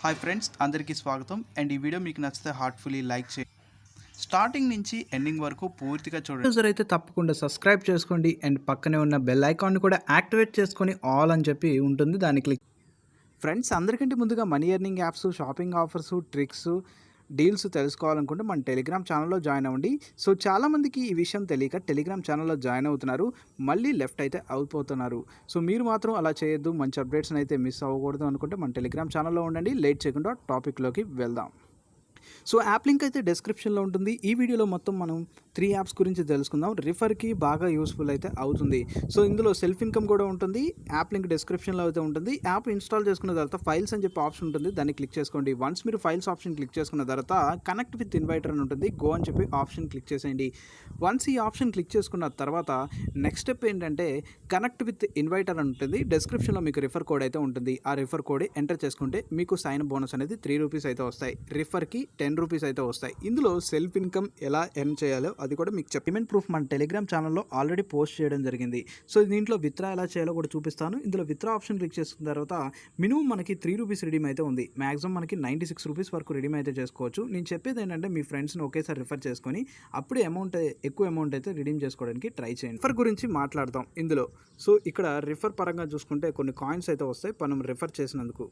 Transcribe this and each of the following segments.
Hi friends, అందరికీ స్వాగతం. And ఈ వీడియో మీకు నచ్చితే హార్ట్ఫుల్లీ లైక్ చేయండి. స్టార్టింగ్ నుంచి ఎండింగ్ వరకు పూర్తిగా చూడండి. యూజర్ అయితే తప్పకుండా సబ్స్క్రైబ్ చేసుకోండి అండ్ పక్కనే ఉన్న బెల్ ఐకాన్ కూడా యాక్టివేట్ చేసుకొని ఆల్ అని చెప్పి ఉంటుంది, దాన్ని క్లిక్. ఫ్రెండ్స్, అందరికంటే ముందుగా money earning apps, shopping offers, tricks, deals తెలుసుకోవాలనుకుంటే మన టెలిగ్రామ్ ఛానల్లో జాయిన్ అవ్వండి. సో చాలామందికి ఈ విషయం తెలియక టెలిగ్రామ్ ఛానల్లో జాయిన్ అవుతున్నారు, మళ్ళీ లెఫ్ట్ అయితే అయిపోతున్నారు. సో మీరు మాత్రం అలా చేయొద్దు. మంచి అప్డేట్స్ని అయితే మిస్ అవ్వకూడదు అనుకుంటే మన టెలిగ్రామ్ ఛానల్లో ఉండండి. లేట్ చేయకుండా టాపిక్లోకి వెళ్దాం. సో యాప్ లింక్ అయితే డిస్క్రిప్షన్లో ఉంటుంది. ఈ వీడియోలో మొత్తం మనం 3 యాప్స్ గురించి తెలుసుకుందాం. రిఫర్కి బాగా యూస్ఫుల్ అయితే అవుతుంది. సో ఇందులో సెల్ఫ్ ఇన్కమ్ కూడా ఉంటుంది. యాప్ లింక్ డిస్క్రిప్షన్లో అయితే ఉంటుంది. యాప్ ఇన్స్టాల్ చేసుకున్న తర్వాత ఫైల్స్ అని చెప్పి ఆప్షన్ ఉంటుంది, దాన్ని క్లిక్ చేసుకోండి. వన్స్ మీరు ఫైల్స్ ఆప్షన్ క్లిక్ చేసుకున్న తర్వాత కనెక్ట్ విత్ ఇన్వైటర్ అని ఉంటుంది, గో అని చెప్పి ఆప్షన్ క్లిక్ చేసేయండి. వన్స్ ఈ ఆప్షన్ క్లిక్ చేసుకున్న తర్వాత నెక్స్ట్ స్టెప్ ఏంటంటే కనెక్ట్ విత్ ఇన్వైటర్ అని ఉంటుంది. డిస్క్రిప్షన్లో మీకు రిఫర్ కోడ్ అయితే ఉంటుంది. ఆ రిఫర్ కోడ్ ఎంటర్ చేసుకుంటే మీకు సైన్ బోనస్ అనేది 3 రూపీస్ అయితే వస్తాయి. రిఫర్కి 10 రూపీస్ అయితే వస్తాయి. ఇందులో సెల్ఫ్ ఇన్కమ్ ఎలా ఎర్న్ చేయాలో అది కూడా మీకు పేమెంట్ ప్రూఫ్ మన టెలిగ్రామ్ ఛానల్లో ఆల్రెడీ పోస్ట్ చేయడం జరిగింది. సో దీంట్లో విత్డ్రా ఎలా చేయాలో కూడా చూపిస్తాను. ఇందులో విత్డ్రా ఆప్షన్ క్లిక్ చేసుకున్న తర్వాత మినిమం మనకి 3 రూపీస్ రిడీమ్ అయితే ఉంది. మ్యాక్సిమం మనకి 96 రూపీస్ వరకు రిడీమ్ అయితే చేసుకోవచ్చు. నేను చెప్పేది ఏంటంటే మీ ఫ్రెండ్స్ని ఒకేసారి రిఫర్ చేసుకొని అప్పుడే ఎక్కువ అమౌంట్ అయితే రిడీమ్ చేసుకోవడానికి ట్రై చేయండి. రిఫర్ గురించి మాట్లాడదాం ఇందులో. సో ఇక్కడ రిఫర్ పరంగా చూసుకుంటే కొన్ని కాయిన్స్ అయితే వస్తాయి మనం రిఫర్ చేసినందుకు.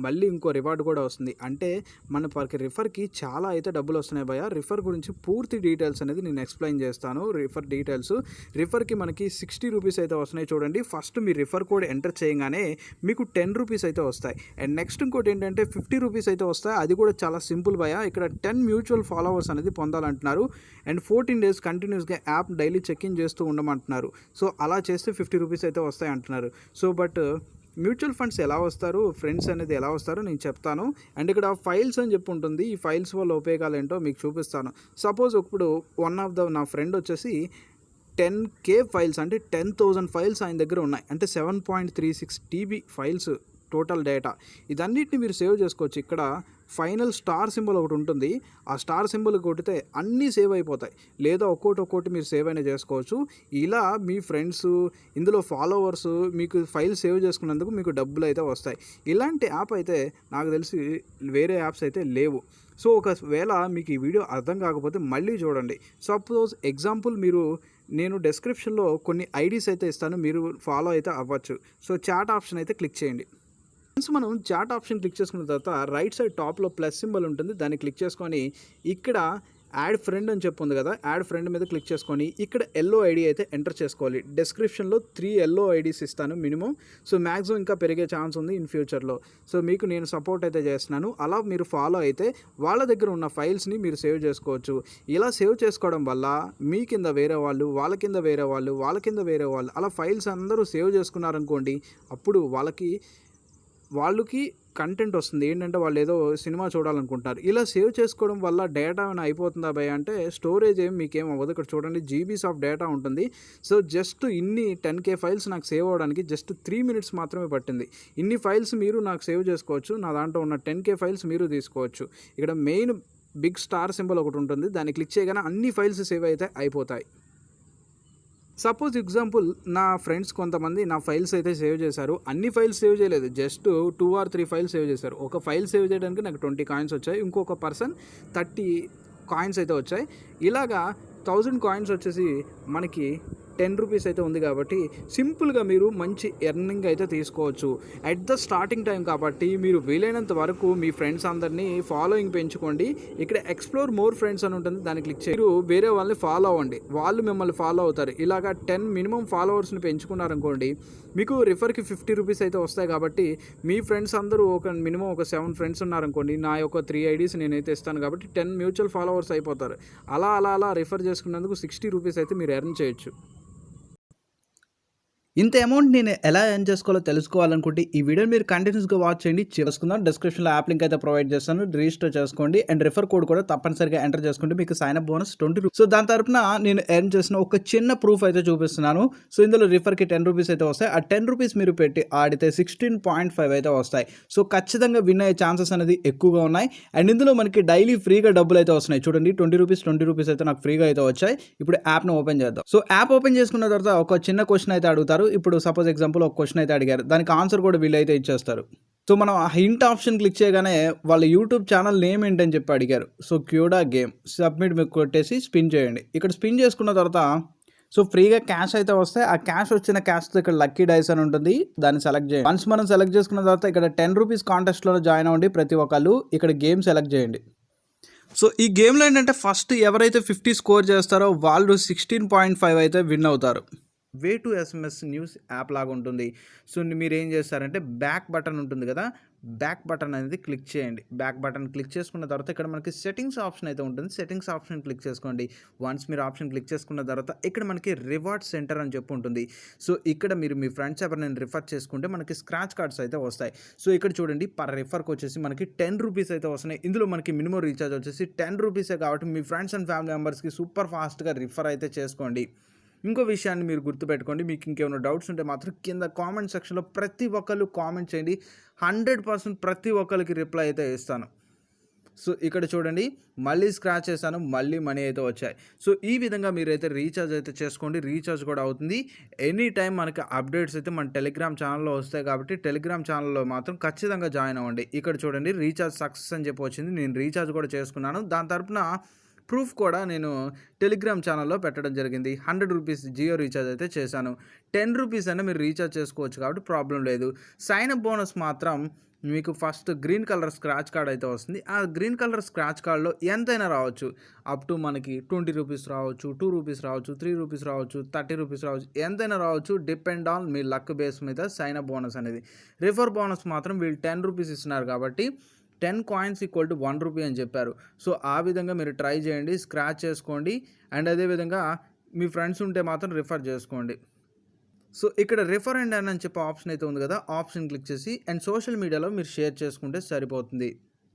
మళ్ళీ ఇంకో రివార్డ్ కూడా వస్తుంది. అంటే మన రిఫర్కి చాలా అయితే డబ్బులు వస్తున్నాయి భయ. రిఫర్ గురించి పూర్తి డీటెయిల్స్ అనేది నేను ఎక్స్ప్లెయిన్ చేస్తాను. రిఫర్ డీటెయిల్స్, రిఫర్కి మనకి 60 రూపీస్ అయితే వస్తున్నాయి. చూడండి, ఫస్ట్ మీ రిఫర్ కోడ్ ఎంటర్ చేయగానే మీకు 10 రూపీస్ అయితే వస్తాయి. అండ్ నెక్స్ట్ ఇంకోటి ఏంటంటే 50 రూపీస్ అయితే వస్తాయి. అది కూడా చాలా సింపుల్ భయ. ఇక్కడ 10 మ్యూచువల్ ఫాలోవర్స్ అనేది పొందాలంటున్నారు. అండ్ 14 డేస్ కంటిన్యూస్గా యాప్ డైలీ చెక్ ఇన్ చేస్తూ ఉండమంటున్నారు. సో అలా చేస్తే 50 రూపీస్ అయితే వస్తాయి అంటున్నారు. సో బట్ మ్యూచువల్ ఫండ్స్ ఎలా వస్తారు, ఫ్రెండ్స్ అనేది ఎలా వస్తారో నేను చెప్తాను. అండ్ ఇక్కడ ఫైల్స్ అని చెప్పి ఉంటుంది. ఈ ఫైల్స్ వల్ల ఉపయోగాలు ఏంటో మీకు చూపిస్తాను. సపోజ్ ఇప్పుడు నా ఫ్రెండ్ వచ్చేసి 10K ఫైల్స్ అంటే 10,000 ఫైల్స్ ఆయన దగ్గర ఉన్నాయి. అంటే 7.36 TB ఫైల్స్ టోటల్ డేటా. ఇదన్నిటిని మీరు సేవ్ చేసుకోవచ్చు. ఇక్కడ ఫైనల్ స్టార్ సింబల్ ఒకటి ఉంటుంది. ఆ స్టార్ సింబల్ కొడితే అన్నీ సేవ్ అయిపోతాయి, లేదా ఒక్కోటి మీరు సేవ్ అయినా చేసుకోవచ్చు. ఇలా మీ ఫ్రెండ్స్, ఇందులో ఫాలోవర్స్ మీకు ఫైల్ సేవ్ చేసుకున్నందుకు మీకు డబ్బులు అయితే వస్తాయి. ఇలాంటి యాప్ అయితే నాకు తెలిసి వేరే యాప్స్ అయితే లేవు. సో ఒకవేళ మీకు ఈ వీడియో అర్థం కాకపోతే మళ్ళీ చూడండి. సపోజ్ ఎగ్జాంపుల్ నేను డిస్క్రిప్షన్లో కొన్ని ఐడీస్ అయితే ఇస్తాను, మీరు ఫాలో అయితే అవ్వచ్చు. సో చాట్ ఆప్షన్ అయితే క్లిక్ చేయండి. మనం చాట్ ఆప్షన్ క్లిక్ చేసుకున్న తర్వాత రైట్ సైడ్ టాప్లో ప్లస్ సింబల్ ఉంటుంది, దాన్ని క్లిక్ చేసుకొని ఇక్కడ యాడ్ ఫ్రెండ్ అని చెప్పి ఉంది కదా, యాడ్ ఫ్రెండ్ మీద క్లిక్ చేసుకొని ఇక్కడ ఎల్లో ఐడి అయితే ఎంటర్ చేసుకోవాలి. డిస్క్రిప్షన్లో 3 ఎల్లో ఐడీస్ ఇస్తాను మినిమం. సో మ్యాక్సిమం ఇంకా పెరిగే ఛాన్స్ ఉంది ఇన్ ఫ్యూచర్లో. సో మీకు నేను సపోర్ట్ అయితే చేస్తున్నాను. అలా మీరు ఫాలో అయితే వాళ్ళ దగ్గర ఉన్న ఫైల్స్ని మీరు సేవ్ చేసుకోవచ్చు. ఇలా సేవ్ చేసుకోవడం వల్ల మీ కింద వేరే వాళ్ళు, వాళ్ళ కింద వేరే వాళ్ళు, వాళ్ళ కింద వేరే వాళ్ళు, అలా ఫైల్స్ అందరూ సేవ్ చేసుకున్నారనుకోండి, అప్పుడు వాళ్ళకి కంటెంట్ వస్తుంది. ఏంటంటే వాళ్ళు ఏదో సినిమా చూడాలనుకుంటారు. ఇలా సేవ్ చేసుకోవడం వల్ల డేటా ఏమైనా అయిపోతుందా భయ అంటే స్టోరేజ్ మీకేం అవ్వదు. ఇక్కడ చూడండి, జీబీస్ ఆఫ్ డేటా ఉంటుంది. సో జస్ట్ ఇన్ని 10K ఫైల్స్ నాకు సేవ్ అవ్వడానికి జస్ట్ 3 మినిట్స్ మాత్రమే పట్టింది. ఇన్ని ఫైల్స్ మీరు నాకు సేవ్ చేసుకోవచ్చు. నా దాంట్లో ఉన్న 10K ఫైల్స్ మీరు తీసుకోవచ్చు. ఇక్కడ మెయిన్ బిగ్ స్టార్ సింబల్ ఒకటి ఉంటుంది, దాన్ని క్లిక్ చేయగానే అన్ని ఫైల్స్ సేవ్ అయితే అయిపోతాయి. సపోజ్ ఎగ్జాంపుల్ నా ఫ్రెండ్స్ కొంతమంది నా ఫైల్స్ అయితే సేవ్ చేశారు. అన్ని ఫైల్స్ సేవ్ చేయలేదు, జస్ట్ 2 or 3 ఫైల్స్ సేవ్ చేశారు. ఒక ఫైల్ సేవ్ చేయడానికి నాకు 20 కాయిన్స్ వచ్చాయి, ఇంకొక పర్సన్ 30 కాయిన్స్ అయితే వచ్చాయి. ఇలాగా 1000 కాయిన్స్ వచ్చేసి మనకి 10 రూపీస్ అయితే ఉంది. కాబట్టి సింపుల్గా మీరు మంచి ఎర్నింగ్ అయితే తీసుకోవచ్చు. అట్ ద స్టార్టింగ్ టైం కాబట్టి మీరు వీలైనంత వరకు మీ ఫ్రెండ్స్ అందరినీ ఫాలోయింగ్ పెంచుకోండి. ఇక్కడ ఎక్స్ప్లోర్ మోర్ ఫ్రెండ్స్ అని ఉంటుంది, దాన్ని క్లిక్ చేసి మీరు వేరే వాళ్ళని ఫాలో అవ్వండి, వాళ్ళు మిమ్మల్ని ఫాలో అవుతారు. ఇలాగా 10 మినిమం ఫాలోవర్స్ని పెంచుకున్నారనుకోండి, మీకు రిఫర్కి 50 రూపీస్ అయితే వస్తాయి. కాబట్టి మీ ఫ్రెండ్స్ అందరూ మినిమం ఒక 7 ఫ్రెండ్స్ ఉన్నారనుకోండి, నా యొక్క 3 ఐడీస్ నేనైతే ఇస్తాను కాబట్టి 10 మ్యూచువల్ ఫాలోవర్స్ అయిపోతారు. అలా రిఫర్ చేసుకున్నందుకు 60 రూపీస్ అయితే మీరు ఎర్న్ చేయొచ్చు. ఇంత అమౌంట్ నేను ఎలా ఎర్న్ చేసుకోవాలో తెలుసుకోవాలనుకుంటే ఈ వీడియోని మీరు కంటిన్యూస్గా వాచ్ చేయండి. చేసుకుందాం. డిస్క్రిప్షన్లో యాప్ లింక్ అయితే ప్రొవైడ్ చేస్తాను, రిజిస్టర్ చేసుకోండి. అండ్ రిఫర్ కోడ్ కూడా తప్పనిసరిగా ఎంటర్ చేసుకుంటే మీకు sign up bonus 20 rupees. So దాని తరపున నేను ఎర్న్ చేసిన ఒక చిన్న ప్రూఫ్ అయితే చూపిస్తున్నాను. సో ఇందులో రిఫర్కి 10 రూపీస్ అయితే వస్తాయి. ఆ 10 రూపీస్ మీరు పెట్టి ఆడితే 16.5 అయితే వస్తాయి. సో ఖచ్చితంగా విన్ అయ్యే ఛాన్సెస్ అనేది ఎక్కువగా ఉన్నాయి. అండ్ ఇందులో మనకి డైలీ ఫ్రీగా డబ్బులు అయితే వస్తున్నాయి. చూడండి, 20 రూపీస్ అయితే నాకు ఫ్రీగా అయితే వచ్చాయి. ఇప్పుడు యాప్ను ఓపెన్ చేద్దాం. సో యాప్ ఓపెన్ చేసుకున్న తర్వాత ఒక చిన్న క్వశ్చన్ అయితే అడుగుతారు. ఇప్పుడు సపోజ్ ఎగ్జాంపుల్ ఒక క్వశ్చన్ అయితే అడిగారు, దానికి ఆన్సర్ కూడా వీళ్ళు అయితే ఇచ్చేస్తారు. సో మనం ఆ హింట్ ఆప్షన్ క్లిక్ చేయగానే వాళ్ళ యూట్యూబ్ ఛానల్ నేమ్ ఏంటని చెప్పి అడిగారు. సో క్యూడా గేమ్ సబ్మిట్ మీకు కొట్టేసి స్పిన్ చేయండి. ఇక్కడ స్పిన్ చేసుకున్న తర్వాత సో ఫ్రీగా క్యాష్ అయితే వస్తాయి. ఆ క్యాష్ వచ్చిన క్యాష్తో ఇక్కడ లక్కీ డైస్ అని ఉంటుంది, దాన్ని సెలెక్ట్ చేయండి. వన్స్ మనం సెలెక్ట్ చేసుకున్న తర్వాత ఇక్కడ 10 రూపీస్ కాంటెస్ట్లో జాయిన్ అవ్వండి ప్రతి ఒక్కళ్ళు. ఇక్కడ గేమ్ సెలెక్ట్ చేయండి. సో ఈ గేమ్లో ఏంటంటే ఫస్ట్ ఎవరైతే 50 స్కోర్ చేస్తారో వాళ్ళు 16.5 అయితే విన్ అవుతారు. Way to SMS news app లాగా ఉంటుంది. సో మీరు ఏం చేస్తారంటే బ్యాక్ బటన్ ఉంటుంది కదా, బ్యాక్ బటన్ అనేది క్లిక్ చేయండి. బ్యాక్ బటన్ క్లిక్ చేసుకున్న తర్వాత ఇక్కడ మనకి సెట్టింగ్స్ ఆప్షన్ అయితే ఉంటుంది. సెట్టింగ్స్ ఆప్షన్ క్లిక్ చేసుకోండి. వన్స్ మీరు ఆప్షన్ క్లిక్ చేసుకున్న తర్వాత ఇక్కడ మనకి రివార్డ్ సెంటర్ అని చెప్పి ఉంటుంది. సో ఇక్కడ మీరు మీ ఫ్రెండ్స్ ఎవరైనా రిఫర్ చేసుకుంటే మనకి స్క్రాచ్ కార్డ్స్ అయితే వస్తాయి. సో ఇక్కడ చూడండి పర్ రిఫర్కి వచ్చేసి మనకి 10 రూపీస్ అయితే వస్తున్నాయి. ఇందులో మనకి మినిమం రీఛార్జ్ వచ్చేసి 10 రూపీసే కాబట్టి మీ ఫ్రెండ్స్ అండ్ ఫ్యామిలీ మెంబర్స్కి సూపర్ ఫాస్ట్గా రిఫర్ అయితే చేసుకోండి. ఇంకో విషయాన్ని మీరు గుర్తుపెట్టుకోండి, మీకు ఇంకేమైనా డౌట్స్ ఉంటే మాత్రం కింద కామెంట్ సెక్షన్లో ప్రతి ఒక్కళ్ళు కామెంట్ చేయండి. 100% ప్రతి ఒక్కరికి రిప్లై అయితే ఇస్తాను. సో ఇక్కడ చూడండి మళ్ళీ స్క్రాచ్ చేశాను, మళ్ళీ మనీ అయితే వచ్చాయి. సో ఈ విధంగా మీరైతే రీఛార్జ్ అయితే చేసుకోండి. రీఛార్జ్ కూడా అవుతుంది. ఎనీ టైం మనకి అప్డేట్స్ అయితే మన టెలిగ్రామ్ ఛానల్లో వస్తాయి కాబట్టి టెలిగ్రామ్ ఛానల్లో మాత్రం ఖచ్చితంగా జాయిన్ అవ్వండి. ఇక్కడ చూడండి రీఛార్జ్ సక్సెస్ అని చెప్పి వచ్చింది. నేను రీఛార్జ్ కూడా చేసుకున్నాను. దాని తరపున ప్రూఫ్ కూడా నేను టెలిగ్రామ్ ఛానల్లో పెట్టడం జరిగింది. 100 రూపీస్ జియో రీఛార్జ్ అయితే చేశాను. 10 రూపీస్ అయినా మీరు రీఛార్జ్ చేసుకోవచ్చు కాబట్టి ప్రాబ్లం లేదు. సైన్ అప్ బోనస్ మాత్రం మీకు first green colour scratch card అయితే వస్తుంది. ఆ గ్రీన్ కలర్ స్క్రాచ్ కార్డ్లో ఎంతైనా రావచ్చు. అప్ టు మనకి 20 రూపీస్ రావచ్చు, 2 రూపీస్ రావచ్చు, 3 రూపీస్ రావచ్చు, 30 రూపీస్ రావచ్చు, ఎంతైనా రావచ్చు. Depend on me luck base మీద సైన్ అప్ బోనస్ అనేది. రిఫర్ బోనస్ మాత్రం వీళ్ళు 10 రూపీస్ ఇస్తున్నారు కాబట్టి 10 కాయిన్స్ ఈక్వల్ టు 1 రూపీ అని చెప్పారు. సో ఆ విధంగా మీరు ట్రై చేయండి, స్క్రాచ్ చేసుకోండి. అండ్ అదేవిధంగా మీ ఫ్రెండ్స్ ఉంటే మాత్రం రిఫర్ చేసుకోండి. సో ఇక్కడ రిఫర్ అండ్ అని చెప్పి ఆప్షన్ అయితే ఉంది కదా, ఆప్షన్ క్లిక్ చేసి అండ్ సోషల్ మీడియాలో మీరు షేర్ చేసుకుంటే సరిపోతుంది.